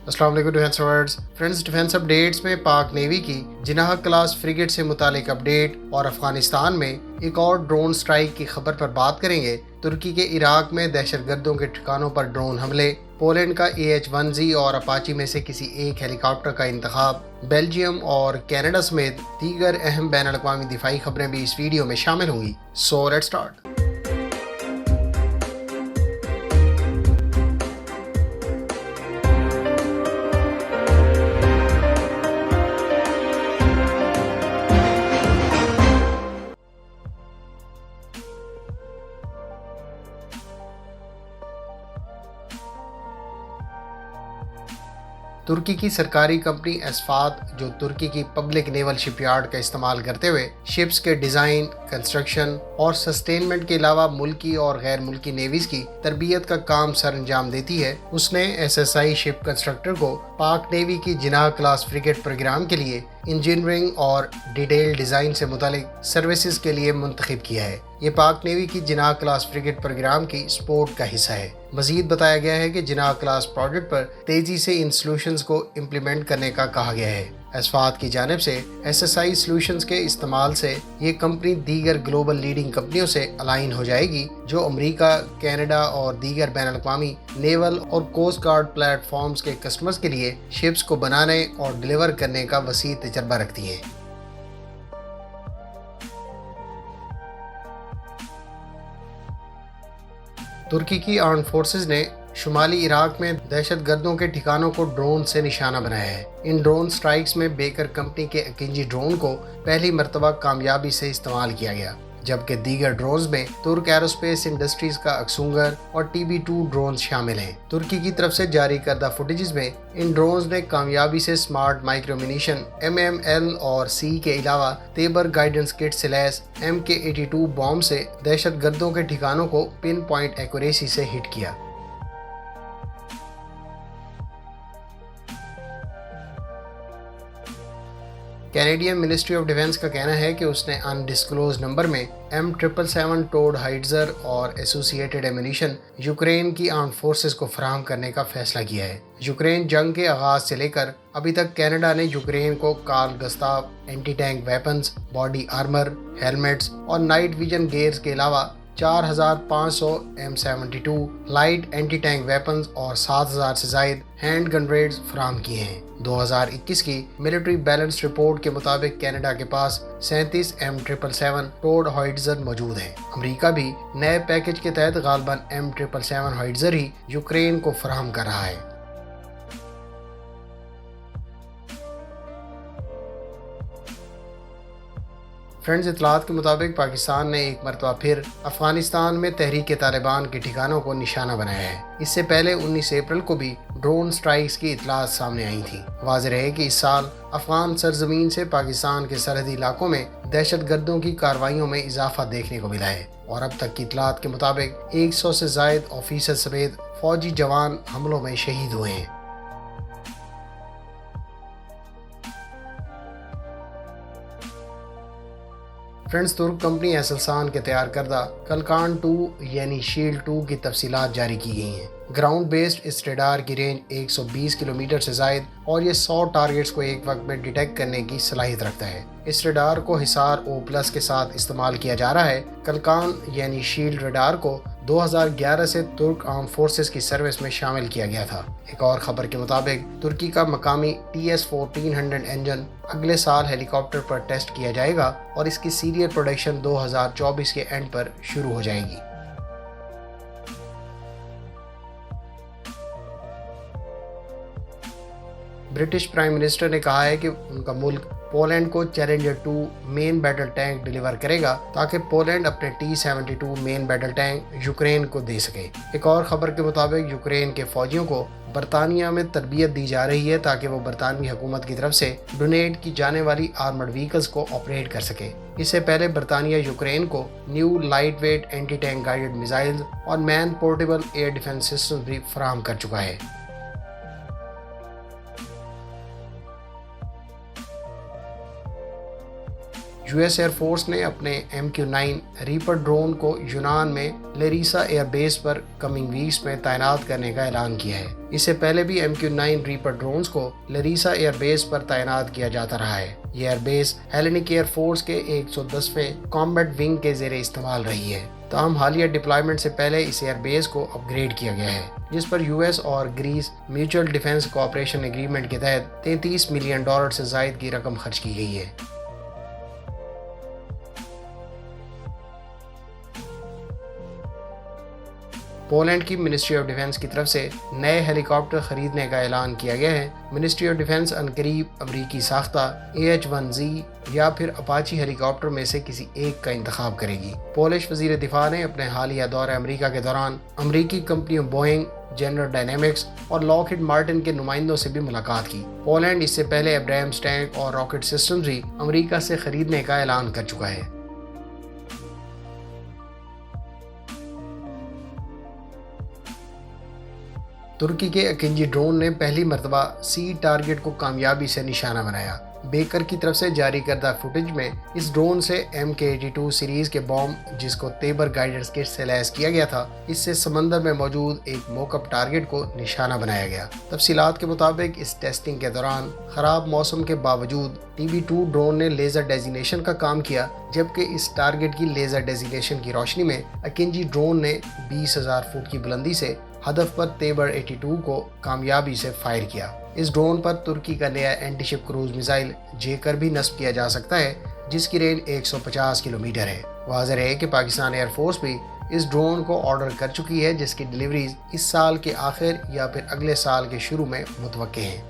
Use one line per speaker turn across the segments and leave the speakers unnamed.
अस्सलाम वालेकुम defence words friends. Defence updates में पाक नेवी की जिनाह क्लास फ्रिगेट से मुतालिक अपडेट और अफगानिस्तान में एक और ड्रोन स्ट्राइक की खबर पर बात करेंगे। तुर्की के इराक में दहशतगर्दों के ठिकानों पर ड्रोन हमले, पोलैंड का AH-1Z और अपाची में से किसी एक हेलीकॉप्टर का इंतखाब, बेल्जियम और कनाडा समेत दीगर अहम बैन अल-अक़वामी दिफाई खबरें भी इस वीडियो में शामिल होंगी। So let's start. तुर्की की सरकारी कंपनी एस्फात, जो तुर्की की पब्लिक नेवल शिपयार्ड का इस्तेमाल करते हुए शिप्स के डिज़ाइन, कंस्ट्रक्शन और सस्टेनमेंट के अलावा मुल्की और गैर मुल्की नेवीज की तरबियत का काम सर अंजाम देती है, उसने SSI शिप कंस्ट्रक्टर को पाक नेवी की जिनाह क्लास फ्रिगेट प्रोग्राम के लिए इंजीनियरिंग और डिटेल डिज़ाइन से मुतालिक सर्विसेज के लिए मुंतखब किया है। ये पाक नेवी की जिनाह क्लास फ्रिगेट प्रोग्राम की सपोर्ट का हिस्सा है। मजीद बताया गया है कि जिनाह क्लास प्रोजेक्ट पर तेजी से इन सॉल्यूशंस को इम्प्लीमेंट करने का कहा गया है। एस्फात की जानिब से SSI सॉल्यूशंस के इस्तेमाल से ये कंपनी दीगर ग्लोबल लीडिंग कंपनियों से अलाइन हो जाएगी, जो अमेरिका, कनाडा और दीगर बैन अल-अक़वामी नेवल और कोस्ट गार्ड प्लेटफॉर्म्स के कस्टमर्स के लिए शिप्स को बनाने और डिलीवर करने का वसी तजर्बा रखती हैं। तुर्की की आर्म्ड फोर्सेस ने शुमाली इराक में दहशतगर्दों के ठिकानों को ड्रोन से निशाना बनाया है। इन ड्रोन स्ट्राइक्स में बेकर कंपनी के अकिंजी ड्रोन को पहली मर्तबा कामयाबी से इस्तेमाल किया गया, जबकि दीगर ड्रोन्स में तुर्क एरोस्पेस इंडस्ट्रीज का अक्सूंगर और TB2 ड्रोन्स शामिल हैं। तुर्की की तरफ से जारी करदा फुटेजेस में इन ड्रोन्स ने कामयाबी से स्मार्ट माइक्रोमिनिशन MML और C के अलावा तेबर गाइडेंस किट से लैस MK82 बॉम्ब से दहशतगर्दों के ठिकानों को पिन पॉइंट एक्यूरेसी से हिट किया। कैनेडियन मिनिस्ट्री ऑफ डिफेंस का कहना है कि उसने अनडिस्क्लोज नंबर में M777 टोड हाइट्जर और एसोसिएटेड एम्यूनिशन यूक्रेन की आर्म्ड फोर्सेस को फराहम करने का फैसला किया है। यूक्रेन जंग के आगाज से लेकर अभी तक कनाडा ने यूक्रेन को Carl Gustaf anti tank weapons, body armour, helmets और नाइट विजन गेयर्स के अलावा 4500 M72 light anti tank weapons और 7000 से जायद हैंड गन्नेड्स फराहम किए हैं। 2021 की मिलिट्री बैलेंस रिपोर्ट के मुताबिक कनाडा के पास 37 M777 टोड हाइट्जर मौजूद हैं। अमेरिका भी नए पैकेज के तहत गालबन M777 हाइट्जर ही यूक्रेन को फराहम कर रहा है। फ्रेंड्स, इतलात के मुताबिक पाकिस्तान ने एक मरतबा फिर अफगानिस्तान में तहरीक तालिबान के ठिकानों को निशाना बनाया है। इससे पहले 19 अप्रैल को भी ड्रोन स्ट्राइक्स की इतलात सामने आई थी। वाज़ेह है कि इस साल अफगान सरजमीन से पाकिस्तान के सरहदी इलाकों में दहशतगर्दों की कार्रवाइयों में इजाफा देखने को मिला है और अब तक की इतलात के मुताबिक 100 से जायद ऑफिसर समेत फौजी जवान हमलों में शहीद हुए हैं। फ्रेंड्स, तुर्क कंपनी एसलसान के तैयार करदा कलकान 2 यानी शील्ड 2 की तफसीलात जारी की गई हैं। ग्राउंड बेस्ड इस रडार की रेंज 120 किलोमीटर से जायद और ये 100 टारगेट्स को एक वक्त में डिटेक्ट करने की सलाहियत रखता है। इस रडार को हिसार O+ के साथ इस्तेमाल किया जा रहा है। कलकान यानी शील्ड रडार को 2011 से तुर्क आर्म फोर्सेस की सर्विस में शामिल किया गया था। एक और खबर के मुताबिक तुर्की का मकामी TS-1400 इंजन अगले साल हेलीकॉप्टर पर टेस्ट किया जाएगा और इसकी सीरियल प्रोडक्शन 2024 के एंड पर शुरू हो जाएगी। ब्रिटिश प्राइम मिनिस्टर ने कहा है कि उनका मुल्क पोलैंड को challenger 2 main battle tank deliver करेगा ताकि पोलैंड अपने T-72 main battle tank Ukraine को दे सके। एक और खबर के मुताबिक यूक्रेन के फौजियों को बरतानिया में तरबियत दी जा रही है ताकि वो बरतानवी हुकूमत की तरफ से डोनेट की जाने वाली आर्मर्ड व्हीकल्स को ऑपरेट कर सके। इससे पहले बरतानिया यूक्रेन को new light weight anti tank guided missiles और man portable air defence system भी फराहम कर चुका है। US ایئر فورس نے اپنے MQ-9 ریپر ڈرون کو یونان میں لیریسا ایئر بیس پر کمنگ ویکس میں تعینات کرنے کا اعلان کیا ہے۔ اس سے پہلے بھی MQ-9 ریپر ڈرونز کو لیریسا ایئر بیس پر تعینات کیا جاتا رہا ہے۔ یہ ایئر بیس ہیلینک ایئر فورس کے 110ویں کامبیٹ ونگ کے زیر استعمال رہی ہے۔ تاہم حالیہ ڈپلائمنٹ سے پہلے اس ایئر بیس کو اپ گریڈ کیا گیا ہے، جس پر US اور Greece mutual defence cooperation agreement کے تحت $33 ملین سے زائد کی رقم خرچ کی گئی ہے۔ پولینڈ کی منسٹری آف ڈیفنس کی طرف سے نئے ہیلی کاپٹر خریدنے کا اعلان کیا گیا ہے۔ منسٹری آف ڈیفنس عنقریب امریکی ساختہ AH-1Z یا پھر اپاچی ہیلی کاپٹر میں سے کسی ایک کا انتخاب کرے گی۔ پولش وزیر دفاع نے اپنے حالیہ دورہ امریکہ کے دوران امریکی کمپنیوں بوئنگ، جنرل ڈائنامکس اور لاک ہیڈ مارٹن کے نمائندوں سے بھی ملاقات کی۔ پولینڈ اس سے پہلے ابراہمس ٹینک اور راکٹ سسٹمز بھی امریکہ سے خریدنے کا اعلان کر چکا ہے۔ ترکی کے اکنجی ڈرون نے پہلی مرتبہ سی ٹارگٹ کو کامیابی سے نشانہ بنایا۔ بیکر کی طرف سے جاری کردہ فوٹیج میں اس ڈرون سے MK-82 سیریز کے بام، جس کو تیبر گائیڈنس کٹ سے لیس کیا گیا تھا، اس سے سمندر میں موجود ایک موک اپ ٹارگٹ کو نشانہ بنایا گیا۔ تفصیلات کے مطابق اس ٹیسٹنگ کے دوران خراب موسم کے باوجود TB2 ڈرون نے لیزر ڈیزینیشن کا کام کیا، جبکہ اس ٹارگٹ کی لیزر ڈیزینیشن کی روشنی میں اکنجی ڈرون نے 20,000 فٹ کی بلندی سے ہدف پر تیبر 82 کو کامیابی سے فائر کیا۔ اس ڈرون پر ترکی کا نیا اینٹی شپ کروز میزائل جیکر بھی نصب کیا جا سکتا ہے، جس کی رینج 150 کلومیٹر ہے۔ واضح ہے کہ پاکستان ایئر فورس بھی اس ڈرون کو آرڈر کر چکی ہے، جس کی ڈیلیوریز اس سال کے آخر یا پھر اگلے سال کے شروع میں متوقع ہیں۔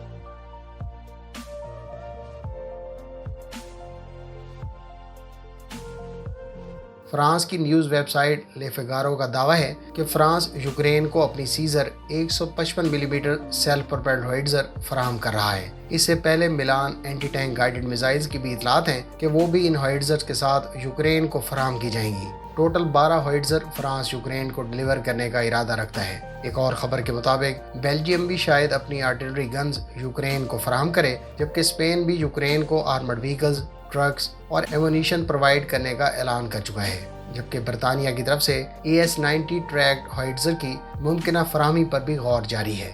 فرانس کی نیوز ویب سائٹ لے فیگارو کا دعویٰ ہے کہ فرانس یوکرین کو اپنی سیزر 155 ملی میٹر سیلف پروپیلڈ ہوئٹزر فراہم کر رہا ہے۔ اس سے پہلے ملان اینٹی ٹینک گائیڈڈ میزائلز کی بھی اطلاعات ہیں کہ وہ بھی ان ہوئٹزر کے ساتھ یوکرین کو فراہم کی جائیں گی۔ ٹوٹل 12 ہوئٹزر فرانس یوکرین کو ڈیلیور کرنے کا ارادہ رکھتا ہے۔ ایک اور خبر کے مطابق بیلجیم بھی شاید اپنی آرٹلری گنز یوکرین کو فراہم کرے، جبکہ اسپین بھی یوکرین کو آرمرڈ وہیکلز، ٹرکس اور ایمونیشن پرووائڈ کرنے کا اعلان کر چکا ہے، جبکہ برطانیہ کی طرف سے AS-90 ٹریکڈ ہوئٹزر کی ممکنہ فراہمی پر بھی غور جاری ہے۔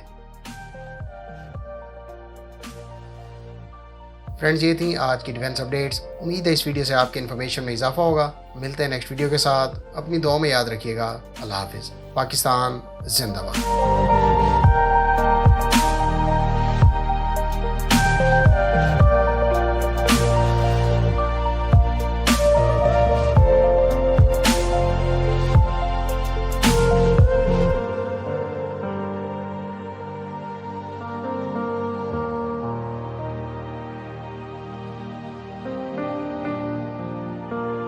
فرینڈز، یہ تھیں آج کی ڈیفنس اپڈیٹس۔ امید ہے اس ویڈیو سے آپ کے انفارمیشن میں اضافہ ہوگا۔ ملتے ہیں نیکسٹ ویڈیو کے ساتھ۔ اپنی دعا میں یاد رکھیے گا۔ اللہ حافظ۔ پاکستان زندہ باد۔